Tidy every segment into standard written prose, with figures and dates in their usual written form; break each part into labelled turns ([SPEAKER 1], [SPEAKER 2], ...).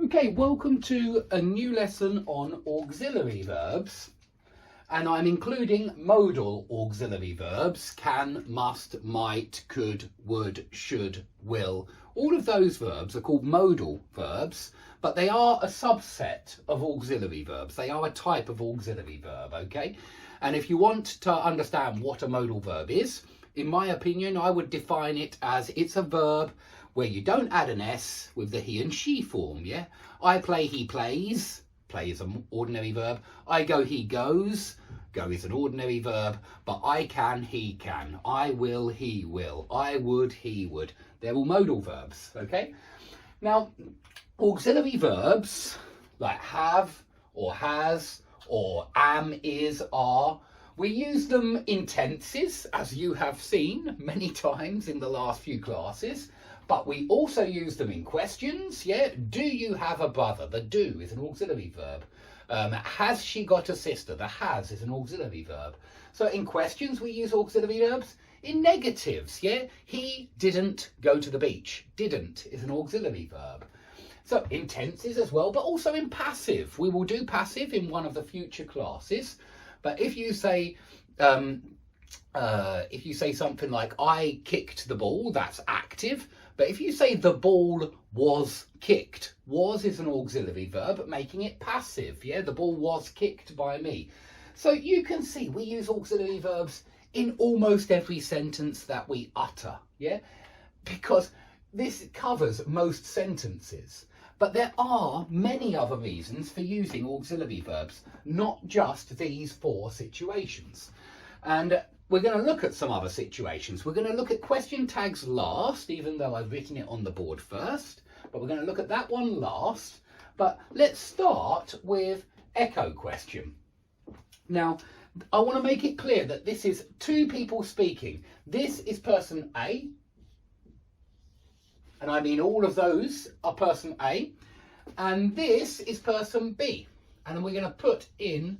[SPEAKER 1] Okay, welcome to a new lesson on auxiliary verbs, and I'm including modal auxiliary verbs: can, must, might, could, would, should, will. All of those verbs are called modal verbs, but they are a subset of auxiliary verbs. They are a type of auxiliary verb, okay? And if you want to understand what a modal verb is, in my opinion, I would define it as it's a verb where you don't add an S with the he and she form, yeah? I play, he plays. Play is an ordinary verb. I go, he goes. Go is an ordinary verb. But I can, he can. I will, he will. I would, he would. They're all modal verbs, okay? Now, auxiliary verbs like have or has or am, is, are, we use them in tenses, as you have seen many times in the last few classes, but we also use them in questions, yeah? Do you have a brother? The do is an auxiliary verb. Has she got a sister? The has is an auxiliary verb. So in questions, we use auxiliary verbs. In negatives, yeah? He didn't go to the beach. Didn't is an auxiliary verb. So in tenses as well, but also in passive. We will do passive in one of the future classes. But if you say something like I kicked the ball, that's active. But if you say the ball was kicked, was is an auxiliary verb, making it passive. Yeah, the ball was kicked by me. So you can see we use auxiliary verbs in almost every sentence that we utter. Yeah, because this covers most sentences. But there are many other reasons for using auxiliary verbs, not just these four situations. And we're going to look at some other situations. We're going to look at question tags last, even though I've written it on the board first. But we're going to look at that one last. But let's start with echo question. Now, I want to make it clear that this is two people speaking. This is person A. And I mean all of those are person A. And this is person B. And we're going to put in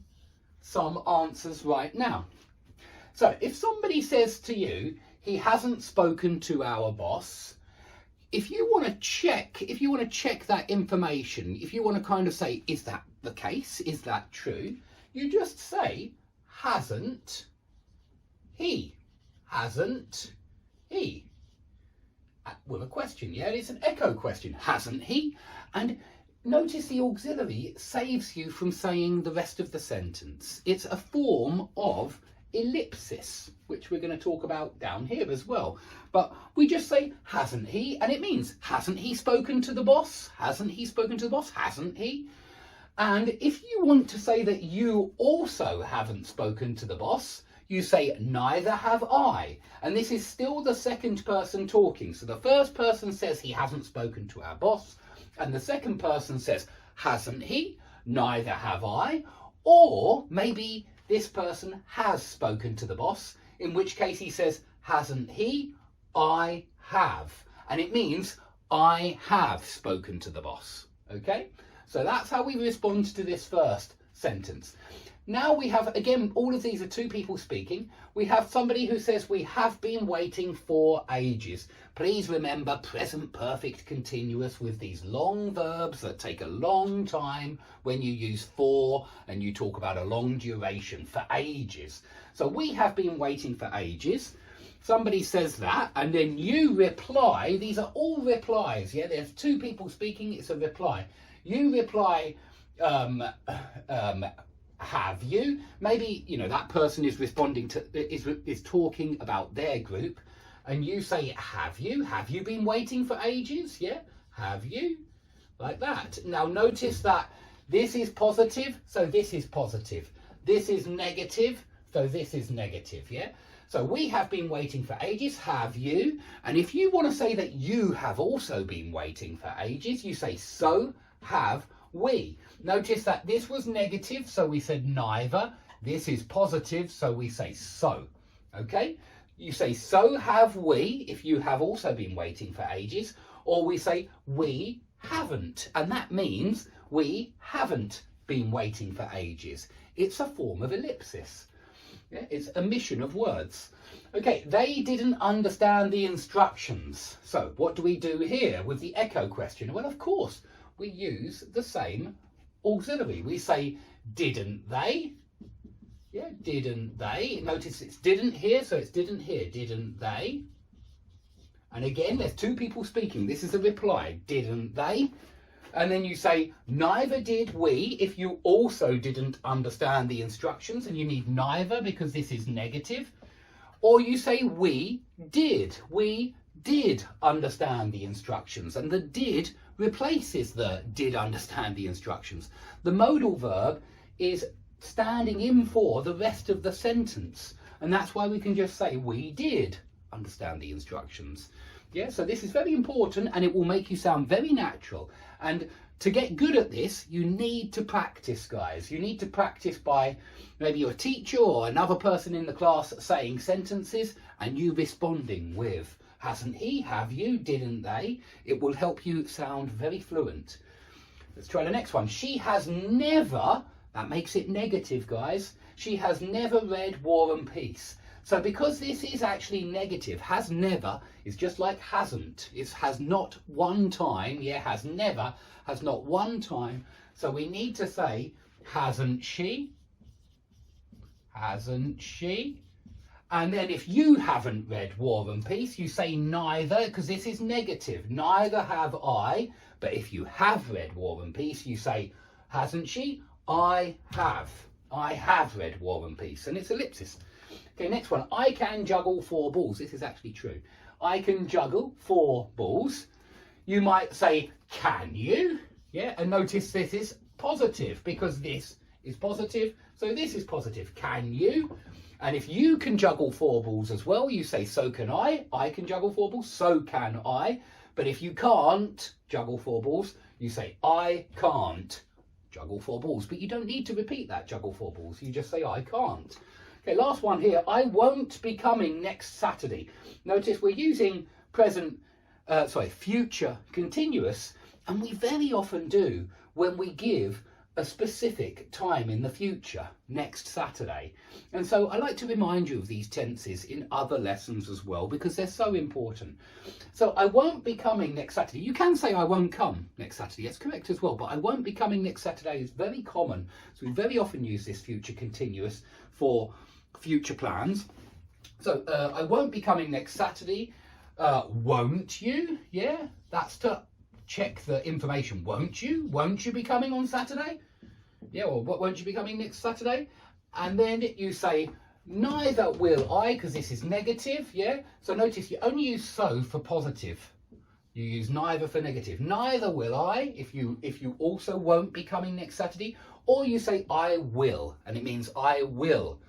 [SPEAKER 1] some answers right now. So if somebody says to you, he hasn't spoken to our boss, if you want to check that information, if you want to kind of say, is that the case? Is that true? You just say, hasn't he? Hasn't he? With a question, yeah? It's an echo question. Hasn't he? And notice the auxiliary saves you from saying the rest of the sentence. It's a form of ellipsis, which we're going to talk about down here as well. But we just say, hasn't he? And it means, hasn't he spoken to the boss? Hasn't he spoken to the boss? Hasn't he? And if you want to say that you also haven't spoken to the boss, you say, neither have I. And this is still the second person talking. So the first person says he hasn't spoken to our boss. And the second person says, hasn't he? Neither have I. Or maybe this person has spoken to the boss, in which case he says, hasn't he? I have. And it means I have spoken to the boss. Okay? So that's how we respond to this first sentence. Now we have, again, all of these are two people speaking. We have somebody who says, we have been waiting for ages. Please remember present perfect continuous with these long verbs that take a long time when you use for and you talk about a long duration, for ages. So we have been waiting for ages. Somebody says that, and then you reply. These are all replies, yeah? There's two people speaking, it's a reply. You reply, have you? Maybe, you know, that person is responding to, is talking about their group, and you say, have you? Have you been waiting for ages? Yeah, have you? Like that. Now notice that this is positive, so this is positive. This is negative, so this is negative, yeah? So we have been waiting for ages, have you? And if you want to say that you have also been waiting for ages, you say, so have we. Notice that this was negative, so we said neither. This is positive, so we say so. Okay? You say, so have we, if you have also been waiting for ages, or we say, we haven't. And that means we haven't been waiting for ages. It's a form of ellipsis. Yeah? It's omission of words. Okay, they didn't understand the instructions. So what do we do here with the echo question? Well, of course, we use the same auxiliary. We say, didn't they? Yeah, didn't they? Notice it's didn't here, so it's didn't here. Didn't they? And again, there's two people speaking. This is a reply. Didn't they? And then you say, neither did we, if you also didn't understand the instructions, and you need neither because this is negative. Or you say, we did. We did understand the instructions. And the did replaces the did understand the instructions. The modal verb is standing in for the rest of the sentence. And that's why we can just say, we did understand the instructions. Yeah, so this is very important and it will make you sound very natural. And to get good at this, you need to practice, guys. You need to practice by maybe your teacher or another person in the class saying sentences and you responding with, hasn't he, have you, didn't they? It will help you sound very fluent. Let's try the next one. She has never, that makes it negative, guys. She has never read War and Peace. So because this is actually negative, has never is just like hasn't. It has not one time. Yeah, has never, has not one time. So we need to say, hasn't she? Hasn't she? And then if you haven't read War and Peace, you say neither, because this is negative. Neither have I. But if you have read War and Peace, you say, hasn't she? I have. I have read War and Peace. And it's ellipsis. Okay, next one. I can juggle 4 balls. This is actually true. I can juggle 4 balls. You might say, can you? Yeah, and notice this is positive because this is positive. So this is positive. Can you? And if you can juggle 4 balls as well, you say, so can I. I can juggle 4 balls. So can I. But if you can't juggle 4 balls, you say, I can't juggle 4 balls. But you don't need to repeat that juggle 4 balls. You just say, I can't. Okay, last one here. I won't be coming next Saturday. Notice we're using future continuous, and we very often do when we give a specific time in the future, next Saturday. And so I like to remind you of these tenses in other lessons as well, because they're so important. So I won't be coming next Saturday. You can say I won't come next Saturday. That's correct as well, but I won't be coming next Saturday is very common. So we very often use this future continuous for future plans. So I won't be coming next Saturday. Won't you? Yeah, that's to check the information. Won't you? Won't you be coming on Saturday? Yeah, or what, won't you be coming next Saturday? And then you say, neither will I, because this is negative. Yeah, so notice you only use so for positive. You use neither for negative. Neither will I, if you also won't be coming next Saturday. Or you say I will, and it means I will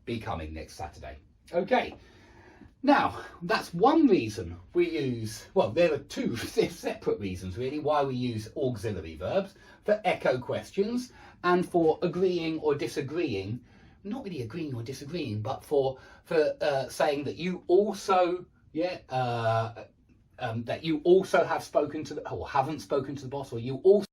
[SPEAKER 1] be coming next Saturday. Okay, now that's one reason we use, well, there are 2 separate reasons really why we use auxiliary verbs: for echo questions and for agreeing or disagreeing. Not really agreeing or disagreeing, but for saying that you also, that you also have spoken to the, or haven't spoken to the boss, or you also